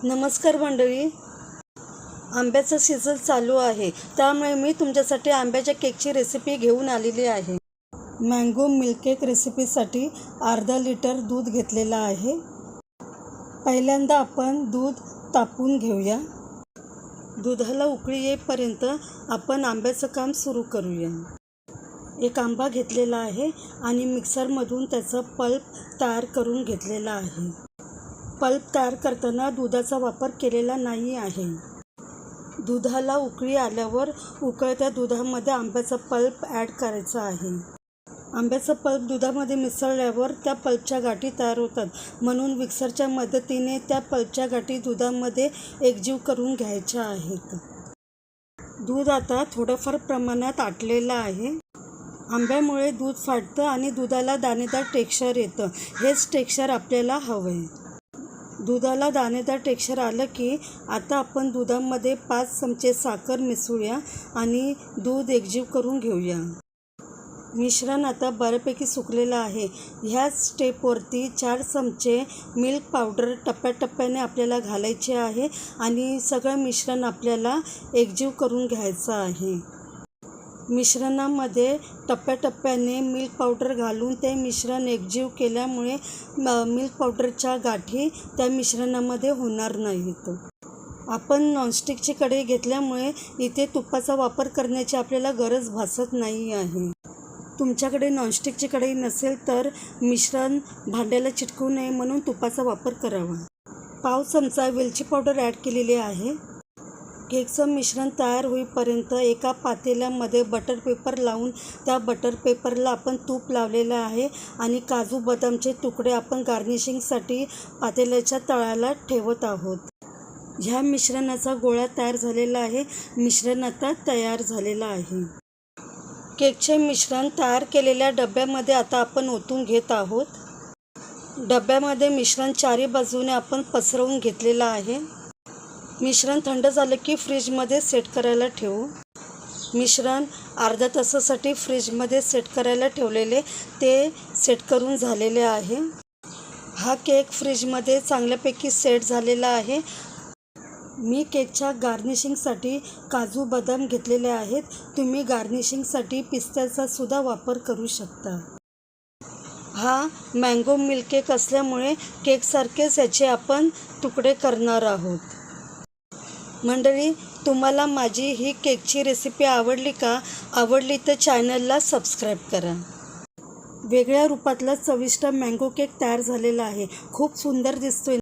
नमस्कार मंडळी. आंब्याचा सीझन चालू आहे, त्यामुळे मी तुमच्यासाठी आंब्याच्या केकची रेसिपी घेऊन आलेली आहे. मँगो मिल्क केक रेसिपीसाठी अर्धा लिटर दूध घेतलेलं आहे. पहिल्यांदा आपण दूध तापवून घेऊया. दुधाला उकळी येईपर्यंत आपण आंब्याचं काम सुरू करूया. एक आंबा घेतलेला आहे आणि मिक्सरमधून त्याचं पल्प तयार करून घेतलेला आहे. पल्प तयार करताना दुधाचा वापर केलेला नाही आहे. दुधाला उकळी आल्यावर उकळत्या दुधामध्ये आंब्याचा पल्प ॲड करायचा आहे. आंब्याचा पल्प दुधामध्ये मिसळल्यावर त्या पल्पच्या गाठी तयार होतात, म्हणून मिक्सरच्या मदतीने त्या पल्पच्या गाठी दुधामध्ये एकजीव करून घ्यायच्या आहेत. दूध आता थोडंफार प्रमाणात आटलेलं आहे. आंब्यामुळे दूध फाटतं आणि दुधाला दाणेदार टेक्स्चर येतं. हेच टेक्स्चर आपल्याला हवं आहे. दुधाला दाणेदार टेक्स्चर आलं की आता आपण दुधामध्ये 5 चमचे साखर मिसळूया आणि दूध एकजीव करून घेऊया. मिश्रण आता बऱ्यापैकी सुकलेलं आहे. ह्याच स्टेपवरती 4 चमचे मिल्क पावडर टप्प्याटप्प्याने आपल्याला घालायचे आहे आणि सगळं मिश्रण आपल्याला एकजीव करून घ्यायचं आहे. मिश्रणामध्ये टप्प्याटप्प्याने मिल्क पावडर घालून ते मिश्रण एकजीव केल्यामुळे मिल्क पावडरच्या गाठी त्या मिश्रणामध्ये होणार नाहीत. आपण नॉनस्टिकची कढई घेतल्यामुळे इथे तुपाचा वापर करण्याची आपल्याला गरज भासत नाही आहे. तुमच्याकडे नॉनस्टिकची कढई नसेल तर मिश्रण भांड्याला चिटकू नये म्हणून तुपाचा वापर करावा. पाव चमचा वेलची पावडर ॲड केलेली आहे. केकचं मिश्रण तयार होईपर्यंत एका पातेल्यामध्ये बटर पेपर लावून त्या बटर पेपरला आपण तूप लावलेलं आहे आणि काजू बदामचे तुकडे आपण गार्निशिंगसाठी पातेल्याच्या तळाला ठेवत आहोत. ह्या मिश्रणाचा गोळा तयार झालेला आहे. मिश्रण आता तयार झालेलं आहे. केकचे मिश्रण तयार केलेल्या डब्यामध्ये आता आपण ओतून घेत आहोत. डब्यामध्ये मिश्रण चारी बाजूने आपण पसरवून घेतलेलं आहे. मिश्रण थंड झालं की फ्रीजमध्ये सेट करायला ठेवू. मिश्रण अर्ध्या तासासाठी फ्रीजमध्ये सेट करायला ठेवलेले ते सेट करून झालेले आहे. हा केक फ्रीजमध्ये चांगल्यापैकी सेट झालेला आहे. मी केकच्या गार्निशिंगसाठी काजू बदाम घेतलेले आहेत. तुम्ही गार्निशिंगसाठी पिस्त्याचा सुद्धा वापर करू शकता. हा मँगो मिल्क केक असल्यामुळे केकसारखेच याचे आपण तुकडे करणार आहोत. मंडळी, तुम्हाला माझी ही केकची रेसिपी आवडली का? आवडली तर चॅनलला सबस्क्राईब करा. वेगळ्या रूपातला चविष्ट मँगो केक तयार झालेला आहे. खूप सुंदर दिसतोय.